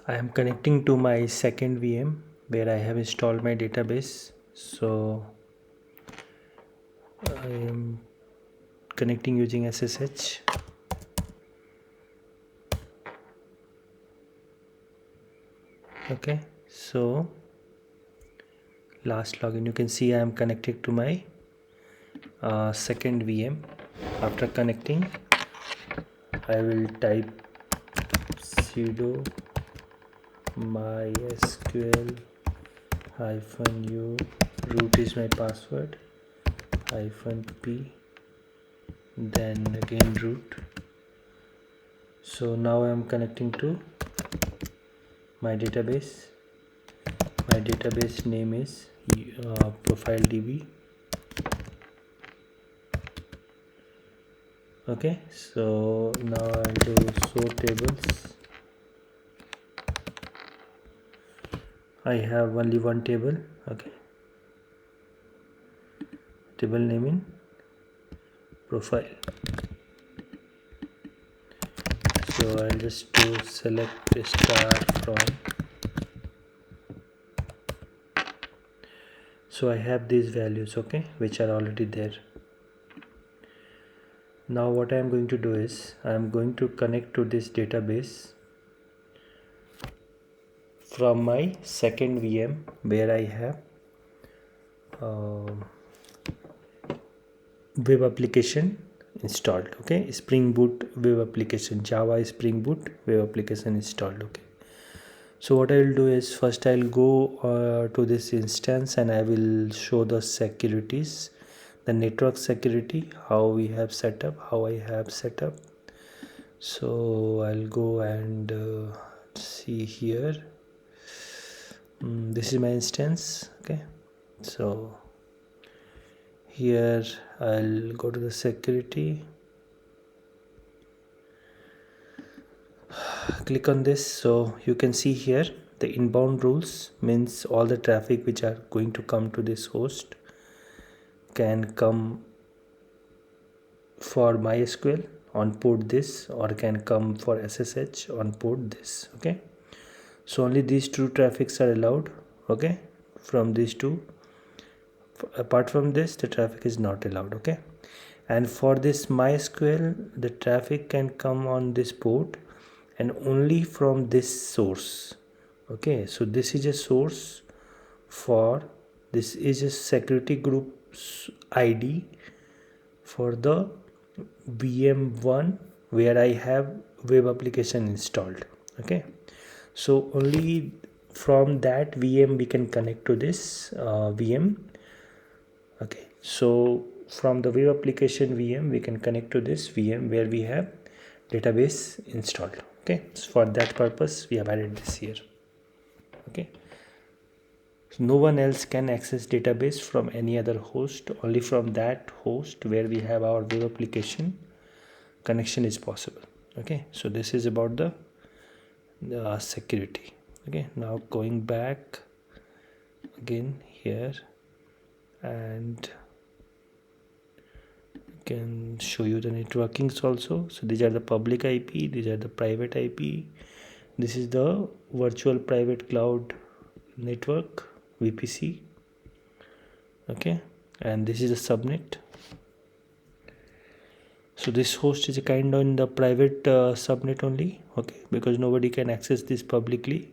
I am connecting to my second VM where I have installed my database. So I am connecting using SSH. Okay, so last login, you can see I am connected to my second VM. After connecting, I will type sudo mysql -u, root is my password, -p, then again root. So now I am connecting to my database. My database name is profiledb. Okay, so now I'll do show tables. I have only one table. Okay, table name in profile. So I'll just do select star from. So I have these values, okay, which are already there. Now what I am going to do is I am going to connect to this database from my second VM where I have web application installed. Okay, Spring Boot web application, Java Spring Boot web application installed. Okay, so what I will do is first I'll go to this instance and I will show the securities, the network security, how we have set up, how I have set up. So I'll go and see here. This is my instance. Okay, so here I'll go to the security, click on this. So you can see here the inbound rules means all the traffic which are going to come to this host can come for MySQL on port this, or can come for SSH on port this. Okay, so only these two traffics are allowed. Okay, from these two, apart from this the traffic is not allowed. Okay, and for this MySQL the traffic can come on this port and only from this source. Okay, so this is a source for, this is a security group's ID for the VM1 where I have web application installed. Okay, so only from that VM we can connect to this VM. Okay, so from the web application VM we can connect to this VM where we have database installed. Okay, so for that purpose we have added this here. Okay, so no one else can access database from any other host, only from that host where we have our web application connection is possible. Okay, so this is about the security. Okay, now going back again here, and can show you the networkings also. So these are the public IP, these are the private IP, this is the virtual private cloud network VPC. Okay, and this is a subnet. So this host is a kind of in the private subnet only. Okay, because nobody can access this publicly.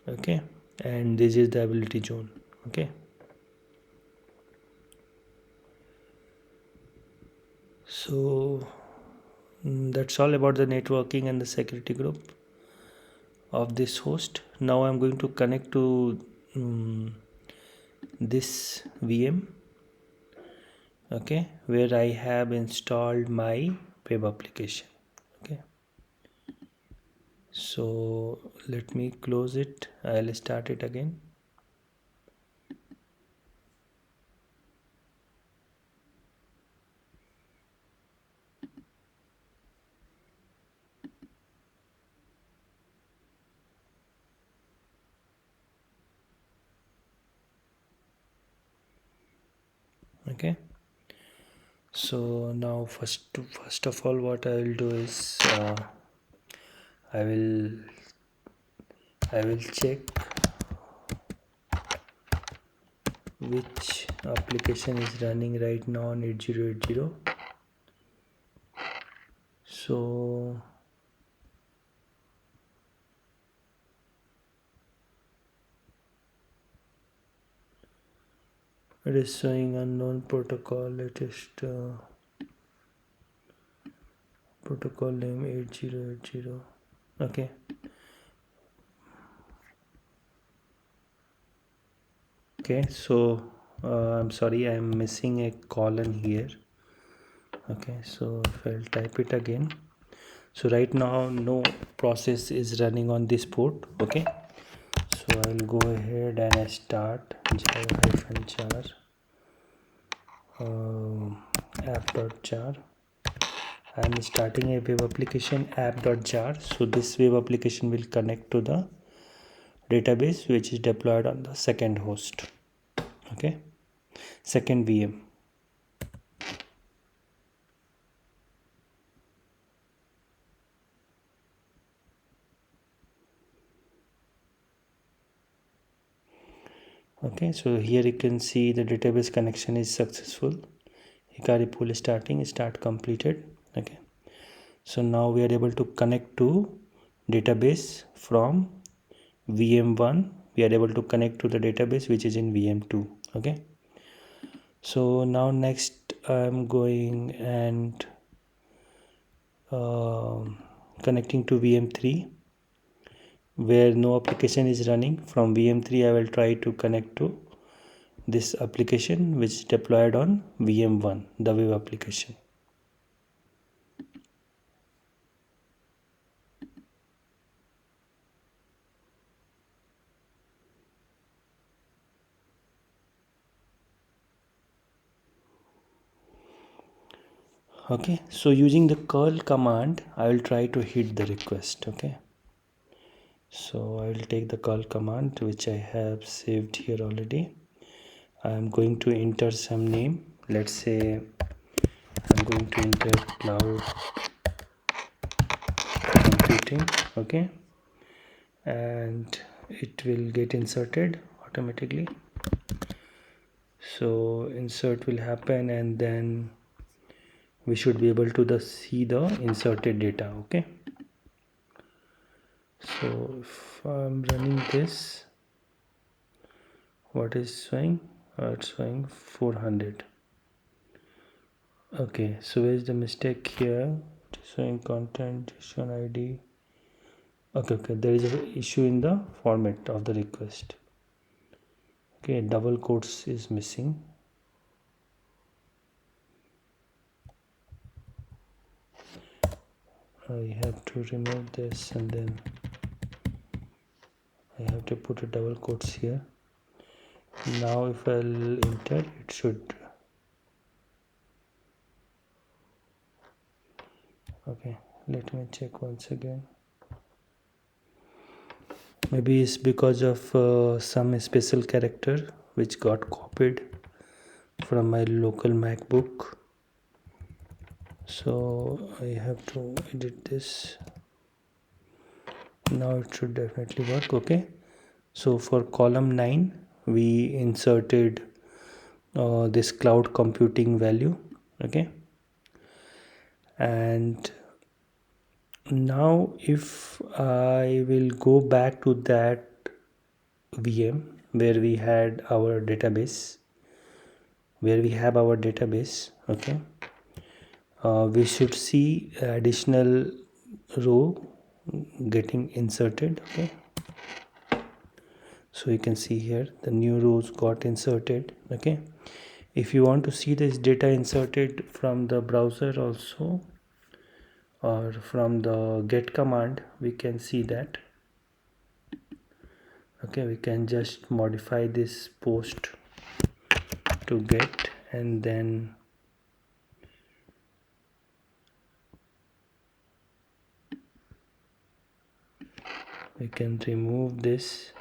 Okay, and this is the ability zone. Okay, so that's all about the networking and the security group of this host. Now I'm going to connect to this VM, okay, where I have installed my web application. Okay, so let me close it. I'll start it again. Okay, so now first of all what I will do is I will I will check which application is running right now on 8080. So it is showing unknown protocol, latest protocol name 8080. Okay, so I'm sorry, I'm missing a colon here. Okay, so if I'll type it again, so right now no process is running on this port. Okay, so I'll go ahead and I start java-jar app.jar. I'm starting a web application app.jar. So this web application will connect to the database which is deployed on the second host. Okay, second VM. Okay, so here you can see the database connection is successful. Hikari pool is start completed. Okay, so now we are able to connect to database from VM1. We are able to connect to the database which is in VM2. Okay, so now next I'm going and connecting to VM3 where no application is running. From VM3 I will try to connect to this application which is deployed on VM1, the web application. Okay, so using the curl command I will try to hit the request. Okay, so I will take the curl command which I have saved here already. I am going to enter some name. Let's say I'm going to enter cloud computing. Okay, and it will get inserted automatically. So insert will happen and then we should be able to see the inserted data. Okay, so if I'm running this, what is showing? It's showing 400. Okay, so where is the mistake here? It's showing content ID. Okay, there is an issue in the format of the request. Okay, double quotes is missing. I have to remove this and then I have to put a double quotes here. Now if I'll enter, it should. Okay, let me check once again. Maybe it's because of some special character which got copied from my local MacBook. So I have to edit this. Now it should definitely work. Okay, so for column 9 we inserted this cloud computing value. Okay, and now if I will go back to that VM where we have our database, okay, we should see additional row getting inserted. Okay, so you can see here the new rows got inserted. Okay, if you want to see this data inserted from the browser also or from the get command, we can see that. Okay, we can just modify this post to get and then we can remove this.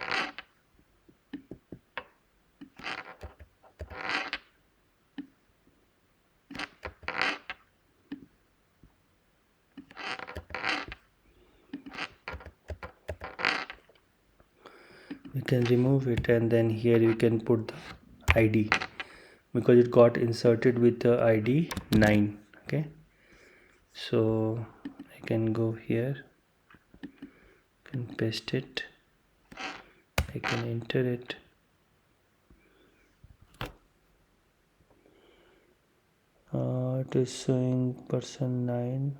we can remove it, and then here you can put the ID, because it got inserted with the ID 9. Okay, so I can go here, can paste it, I can enter it. It is showing person 9.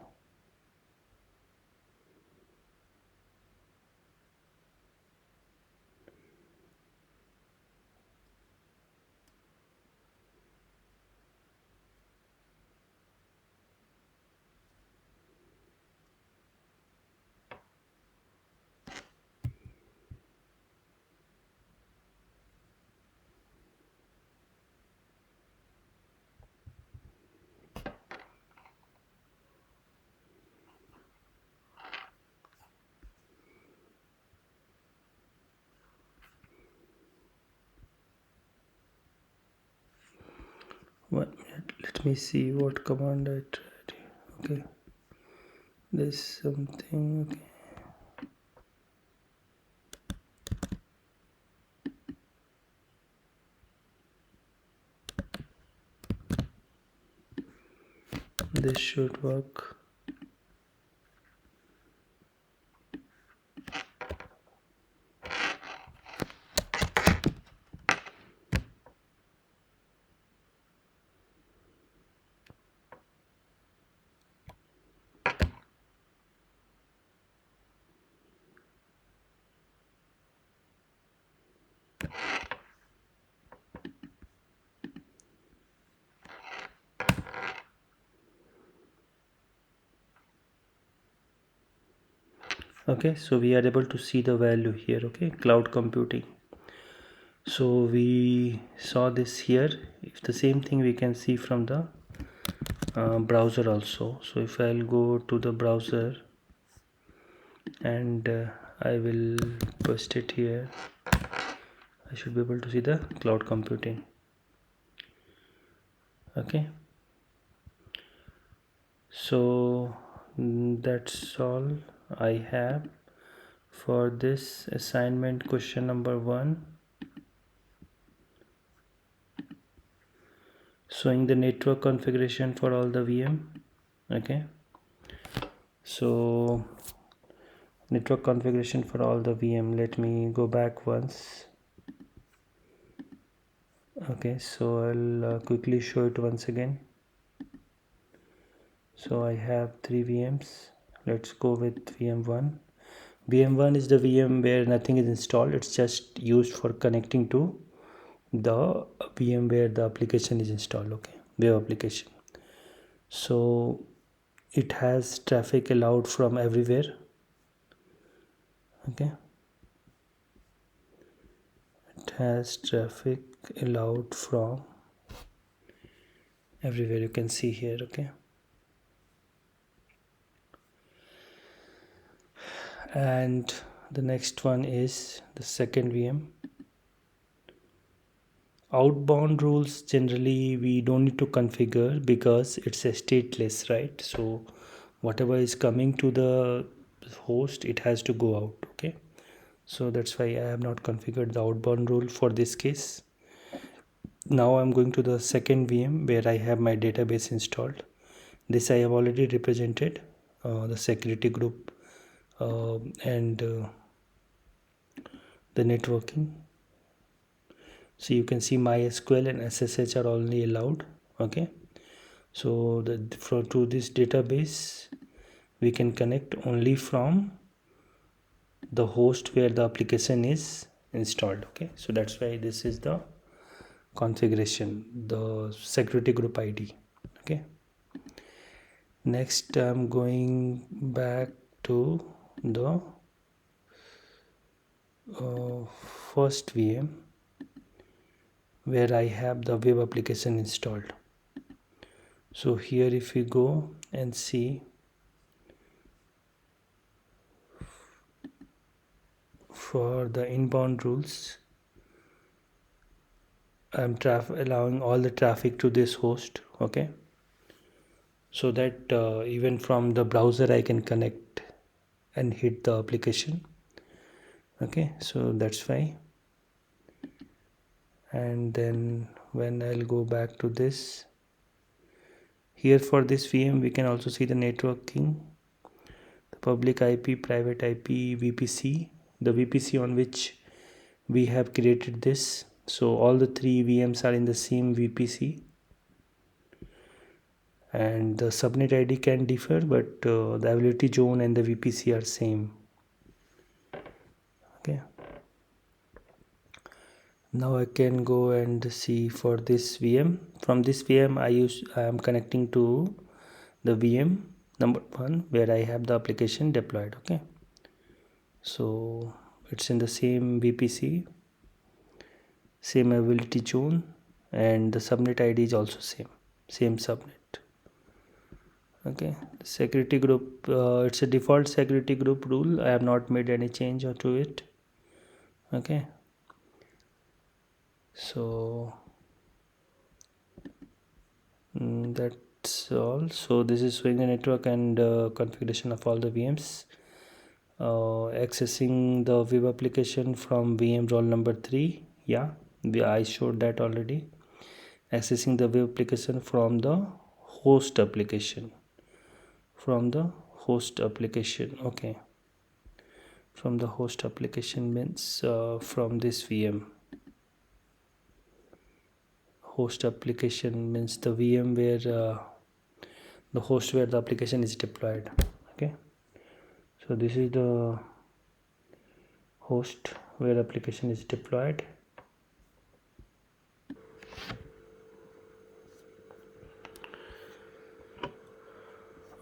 One minute, let me see what command I tried. Okay, there's something. Okay, this should work. Okay, so we are able to see the value here. Okay, cloud computing. So we saw this here. If the same thing we can see from the browser also. So if I'll go to the browser and I will post it here, I should be able to see the cloud computing. Okay, so that's all I have for this assignment question number 1, showing the network configuration for all the VM. Okay, so network configuration for all the VM, let me go back once. Okay, so I'll quickly show it once again. So I have 3 VMs. Let's go with VM1. VM1 is the VM where nothing is installed, it's just used for connecting to the VM where the application is installed. Okay, web application. So it has traffic allowed from everywhere. Okay, it has traffic allowed from everywhere, you can see here. Okay, and the next one is the second VM. Outbound rules generally we don't need to configure because it's a stateless, right? So whatever is coming to the host, it has to go out. Okay, so that's why I have not configured the outbound rule for this case. Now I'm going to the second VM where I have my database installed. This I have already represented, the security group and the networking. So you can see MySQL and SSH are only allowed. Okay, so to this database we can connect only from the host where the application is installed. Okay, so that's why this is the configuration, the security group ID. Okay, next I'm going back to the first VM where I have the web application installed. So here if we go and see for the inbound rules, I'm allowing all the traffic to this host. Okay, so that even from the browser I can connect and hit the application. Okay, so that's why. And then when I'll go back to this, here for this VM we can also see the networking, the public IP, private IP, VPC, the VPC on which we have created this. So all the three VMs are in the same VPC, and the subnet ID can differ, but the availability zone and the VPC are same. Okay, now I can go and see for this VM. From this VM I am connecting to the VM number 1 where I have the application deployed. Okay, so it's in the same VPC, same availability zone, and the subnet ID is also same subnet. Okay, the security group, it's a default security group rule. I have not made any change to it. Okay, so that's all. So this is showing the network and configuration of all the VMs. Accessing the web application from VM roll number 3. Yeah, I showed that already. Accessing the web application from the host application. Okay, from the host application means from this VM. Host application means the VM where the host where the application is deployed. Okay, so this is the host where application is deployed.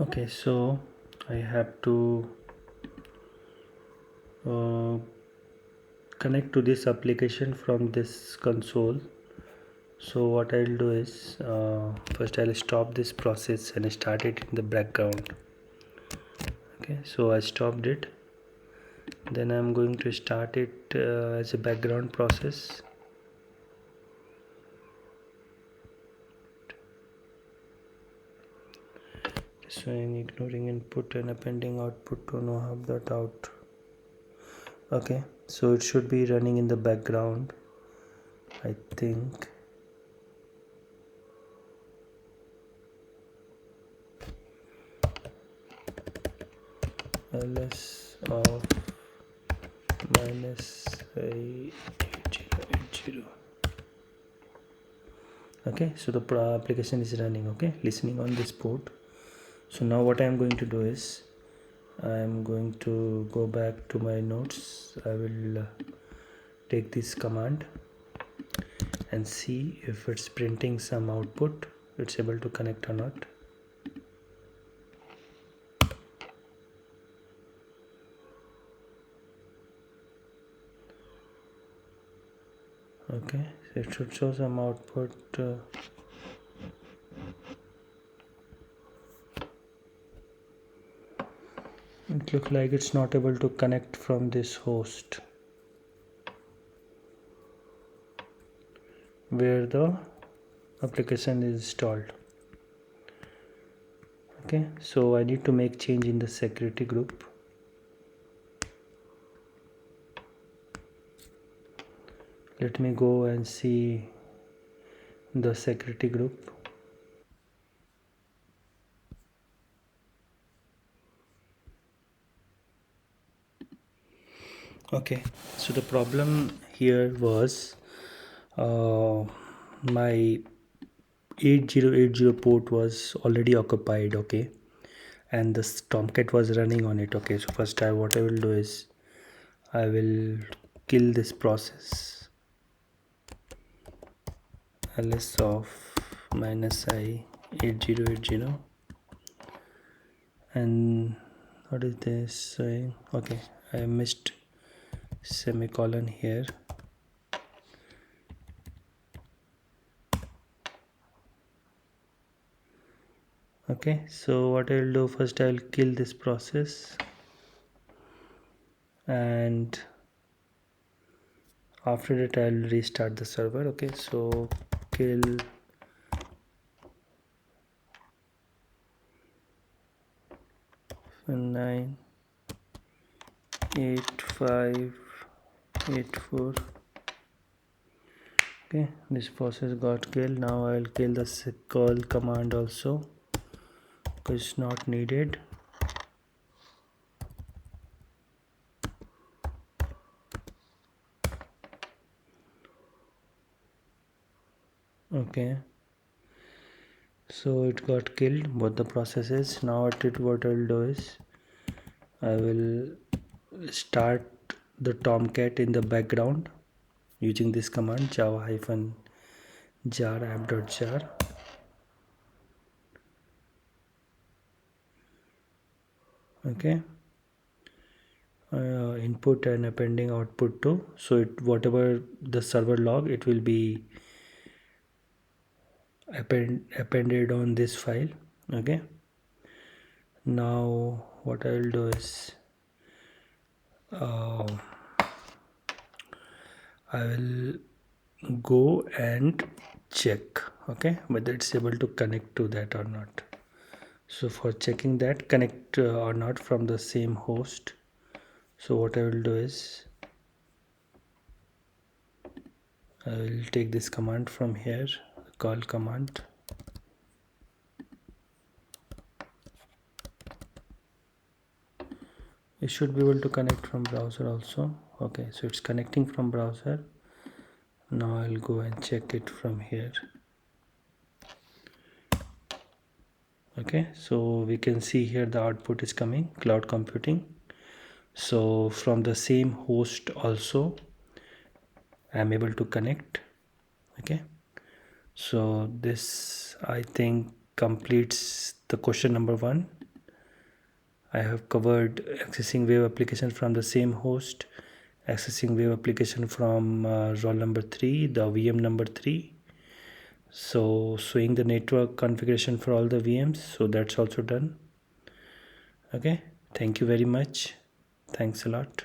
Okay, so I have to connect to this application from this console. So what I'll do is first I'll stop this process and start it in the background. Okay, so I stopped it, then I'm going to start it as a background process. So in ignoring input and appending output to no have that out. Okay, so it should be running in the background, I think. ls of minus 8080. Okay, so the application is running. Okay, listening on this port. So now what I am going to do is I am going to go back to my notes. I will take this command and see if it's printing some output, it's able to connect or not. Okay, so it should show some output. It looks like it's not able to connect from this host where the application is installed. Okay, so I need to make change in the security group. Let me go and see the security group. Okay, so the problem here was my 8080 port was already occupied. Okay, and the Tomcat was running on it. Okay, so first what I will do is I will kill this process. ls of minus I 8080, and what is this saying? Okay, I missed semicolon here. Okay, so what I'll do first, I'll kill this process, and after that I'll restart the server. Okay, so kill 985 84. Okay, this process got killed. Now I'll kill the call command also because it's not needed. Okay, so it got killed both the processes. Now what I'll do is I will start the Tomcat in the background using this command java-jar app.jar. Okay, input and appending output to, so it whatever the server log, it will be appended on this file. Okay, now what I will do is uh, I will go and check, okay, whether it's able to connect to that or not. So for checking that connect or not from the same host, so what I will do is I will take this command from here, call command. It should be able to connect from browser also. Okay, so it's connecting from browser. Now I'll go and check it from here. Okay, so we can see here the output is coming cloud computing. So from the same host also I'm able to connect. Okay, so this I think completes the question number 1. I have covered accessing web application from the same host, accessing web application from roll number 3, the VM number 3. So showing the network configuration for all the VMs, so that's also done. Okay, thank you very much. Thanks a lot.